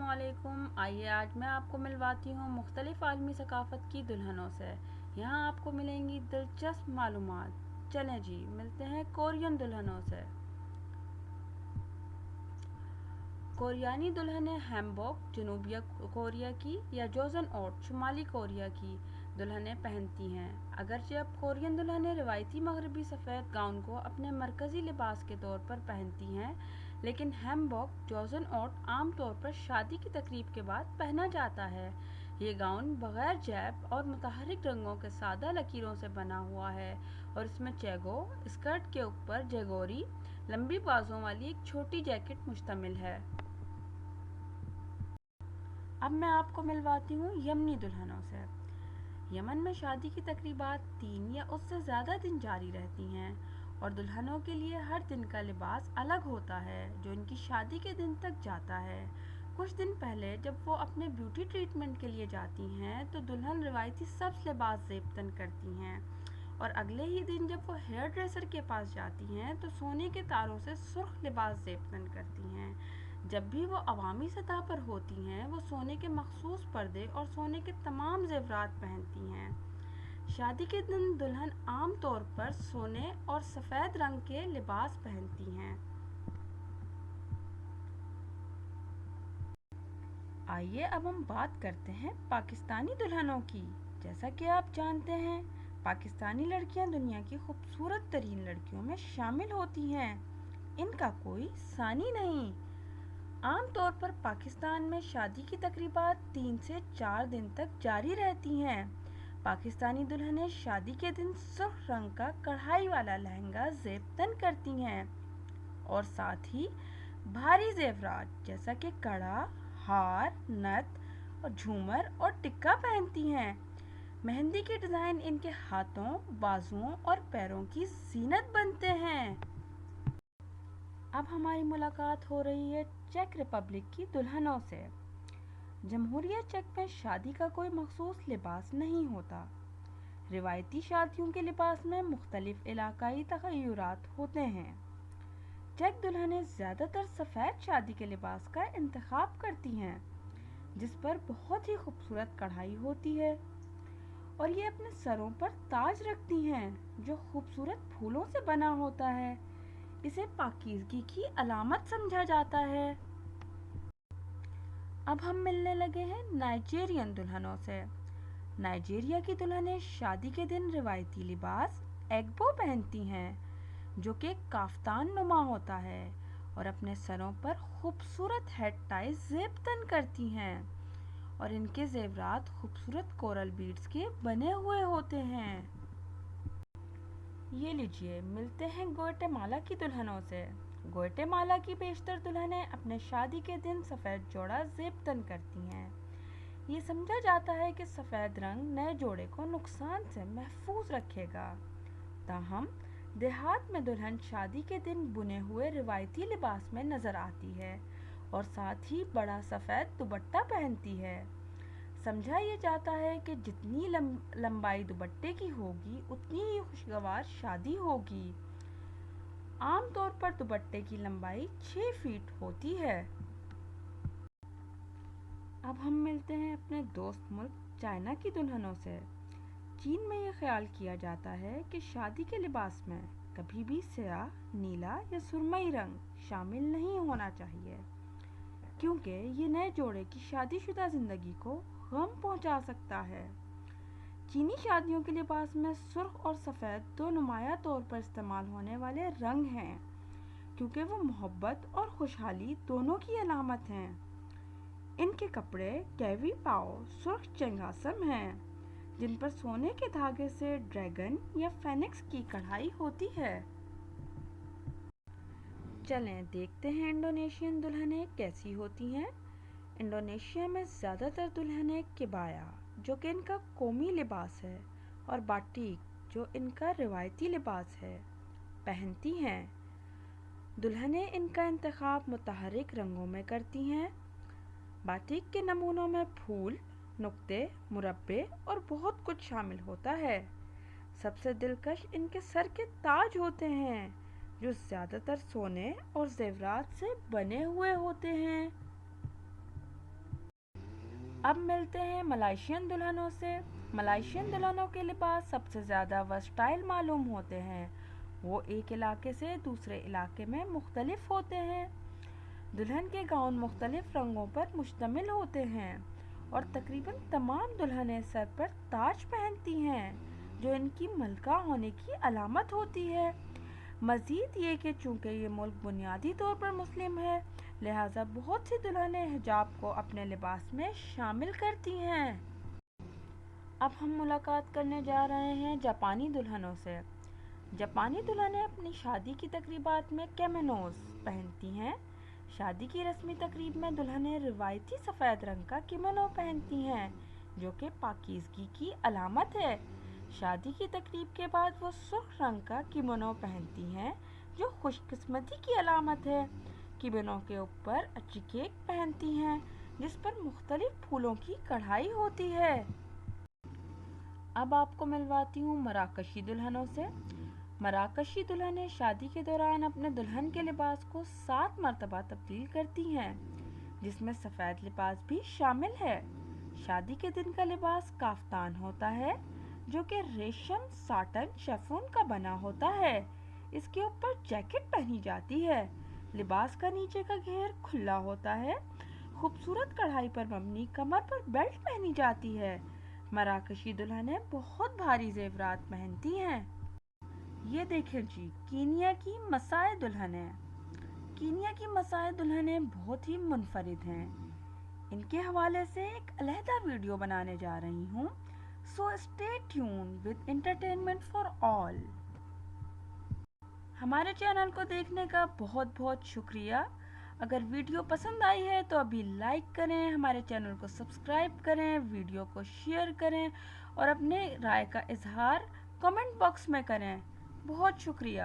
अस्सलामुअलैकुम। आइए आज मैं आपको मिलवाती हूँ मुख्तलिफ आलमी सकाफ़त की दुल्हनों से। यहाँ आपको मिलेंगी दिलचस्प मालूमात। चलें जी, मिलते हैं कोरियन दुल्हनों से। कोरियानी दुल्हनें हैम्बोक जनूबी कोरिया की या जोजन ओट शुमाली कोरिया की दुल्हनें पहनती हैं। अगरचे अब कोरियन दुल्हनें रिवायती मगरबी सफ़ेद गाउन को अपने मरकज़ी लिबास के तौर पर पहनती हैं, लेकिन हैम्बोक जोजन ओट आम तौर पर शादी की तकरीब के बाद पहना जाता है। ये गाउन बग़ैर जैब और मुतहर्रिक रंगों के सादा लकीरों से बना हुआ है और इसमें चेगो स्कर्ट के ऊपर जेगोरी लंबी बाजुओं वाली एक छोटी जैकेट मुश्तमिल है। अब मैं आपको मिलवाती हूँ यमनी दुल्हनों से। यमन में शादी की तकरीबात 3 या उससे ज़्यादा दिन जारी रहती हैं और दुल्हनों के लिए हर दिन का लिबास अलग होता है जो इनकी शादी के दिन तक जाता है। कुछ दिन पहले जब वो अपने ब्यूटी ट्रीटमेंट के लिए जाती हैं तो दुल्हन रिवायती सब्ज़ लिबास ज़ेबतन करती हैं और अगले ही दिन जब वो हेयर ड्रेसर के पास जाती हैं तो सोने के तारों से सुर्ख लिबास ज़ेबतन करती हैं। जब भी वो अवामी सतह पर होती हैं वो सोने के मखसूस पर्दे और सोने के तमाम ज़ेवरात पहनती हैं। शादी के दिन दुल्हन आम तौर पर सोने और सफ़ेद रंग के लिबास पहनती हैं। आइए अब हम बात करते हैं पाकिस्तानी दुल्हनों की। जैसा कि आप जानते हैं, पाकिस्तानी लड़कियां दुनिया की खूबसूरत तरीन लड़कियों में शामिल होती हैं। इनका कोई सानी नहीं। आम तौर पर पाकिस्तान में शादी की तकरीबात 3 से 4 दिन तक जारी रहती हैं। पाकिस्तानी दुल्हनें शादी के दिन सुर्ख रंग का कढ़ाई वाला लहंगा ज़ेबतन करती हैं और साथ ही भारी ज़ेवरात जैसा कि कड़ा, हार, नथ और झूमर और टिक्का पहनती हैं। मेहंदी के डिज़ाइन इनके हाथों, बाजुओं और पैरों की ज़ीनत बनते हैं। अब हमारी मुलाकात हो रही है चेक रिपब्लिक की दुल्हनों से। जमहूरिया चेक में शादी का कोई मखसूस लिबास नहीं होता। रिवायती शादियों के लिबास में मुख्तलिफ इलाकाई तग़य्युरात होते हैं। चेक दुल्हनें ज़्यादातर सफ़ेद शादी के लिबास का इंतखाब करती हैं, जिस पर बहुत ही खूबसूरत कढ़ाई होती है और ये अपने सरों पर ताज रखती हैं जो खूबसूरत फूलों से बना होता है। इसे पाकीज़गी की अलामत समझा जाता है। अब हम मिलने लगे हैं नाइजीरियन दुल्हनों से। नाइजीरिया की दुल्हनें शादी के दिन रिवायती लिबास एग्बो पहनती हैं, जो कि काफ्तान नुमा होता है और अपने सरों पर खूबसूरत हेड टाई ज़ेबतन करती हैं और इनके ज़ेवरात खूबसूरत कोरल बीड्स के बने हुए होते हैं। ये लीजिए, मिलते हैं ग्वाटेमाला की दुल्हनों से। ग्वाटेमाला की बेशतर दुल्हनें अपने शादी के दिन सफ़ेद जोड़ा ज़ेबतन करती हैं। ये समझा जाता है कि सफ़ेद रंग नए जोड़े को नुकसान से महफूज रखेगा। ताहम देहात में दुल्हन शादी के दिन बुने हुए रिवायती लिबास में नज़र आती है और साथ ही बड़ा सफ़ेद दुपट्टा पहनती है। समझा ये जाता है कि जितनी लंबाई दुपट्टे की होगी उतनी ही खुशगवार शादी होगी। आम तौर पर दुपट्टे की लंबाई 6 फीट होती है। अब हम मिलते हैं अपने दोस्त मुल्क चाइना की दुल्हनों से। चीन में यह ख्याल किया जाता है कि शादी के लिबास में कभी भी स्याह, नीला या सुरमई रंग शामिल नहीं होना चाहिए, क्योंकि ये नए जोड़े की शादीशुदा ज़िंदगी को गम पहुंचा सकता है। चीनी शादियों के लिबास में सुर्ख और सफ़ेद दो नुमाया तौर पर इस्तेमाल होने वाले रंग हैं, क्योंकि वो मोहब्बत और खुशहाली दोनों की अलामत हैं। इनके कपड़े कैवी पाओ सुर्ख चंगासम हैं, जिन पर सोने के धागे से ड्रैगन या फेनिक्स की कढ़ाई होती है। चलें देखते हैं इंडोनेशियन दुल्हनें कैसी होती हैं। इंडोनेशिया में ज़्यादातर दुल्हनें किबाया, जो कि इनका कौमी लिबास है, और बाटिक, जो इनका रिवायती लिबास है, पहनती हैं। दुल्हनें इनका इंतखाब मुतहर्रिक रंगों में करती हैं। बाटिक के नमूनों में फूल, नुक्ते, मुरब्बे और बहुत कुछ शामिल होता है। सबसे दिलकश इनके सर के ताज होते हैं, जो ज़्यादातर सोने और ज़ेवरात से बने हुए होते हैं। اب ملتے ہیں ملائیشین دلہنوں سے۔ ملائیشین دلہنوں کے لباس سب سے زیادہ ورسٹائل معلوم ہوتے ہیں۔ وہ ایک علاقے سے دوسرے علاقے میں مختلف ہوتے ہیں۔ دلہن کے گاؤن مختلف رنگوں پر مشتمل ہوتے ہیں اور تقریباً تمام دلہنیں سر پر تاج پہنتی ہیں جو ان کی ملکہ ہونے کی علامت ہوتی ہے۔ مزید یہ کہ چونکہ یہ ملک بنیادی طور پر مسلم ہے، لہٰذا بہت سی دلہنیں حجاب کو اپنے لباس میں شامل کرتی ہیں۔ اب ہم ملاقات کرنے جا رہے ہیں جاپانی دلہنوں سے۔ جاپانی دلہنیں اپنی شادی کی تقریبات میں کیمونوز پہنتی ہیں۔ شادی کی رسمی تقریب میں دلہنیں روایتی سفید رنگ کا کیمونو پہنتی ہیں جو کہ پاکیزگی کی علامت ہے۔ شادی کی تقریب کے بعد وہ سرخ رنگ کا کیمونو پہنتی ہیں جو خوش قسمتی کی علامت ہے۔ کیمونو کے اوپر اچی کیک پہنتی ہیں جس پر مختلف پھولوں کی کڑھائی ہوتی ہے۔ اب آپ کو ملواتی ہوں مراکشی دلہنوں سے۔ مراکشی دلہنیں شادی کے دوران اپنے دلہن کے لباس کو 7 مرتبہ تبدیل کرتی ہیں جس میں سفید لباس بھی شامل ہے۔ شادی کے دن کا لباس کافتان ہوتا ہے جو کہ ریشم ساٹن شیفون کا بنا ہوتا ہے۔ اس کے اوپر جیکٹ پہنی جاتی ہے۔ لباس کا نیچے کا گھیر کھلا ہوتا ہے۔ خوبصورت کڑھائی پر مبنی کمر پر بیلٹ پہنی جاتی ہے۔ مراکشی دلہنیں بہت بھاری زیورات پہنتی ہیں۔ یہ دیکھیں جی، کینیا کی مسائے دلہنیں۔ کینیا کی مسائے دلہنیں بہت ہی منفرد ہیں۔ ان کے حوالے سے ایک علیحدہ ویڈیو بنانے جا رہی ہوں، so stay tune with entertainment for all. ہمارے چینل کو دیکھنے کا بہت بہت شکریہ۔ اگر ویڈیو پسند آئی ہے تو ابھی لائک کریں، ہمارے چینل کو سبسکرائب کریں، ویڈیو کو شیئر کریں اور اپنے رائے کا اظہار کمنٹ باکس میں کریں۔ بہت شکریہ۔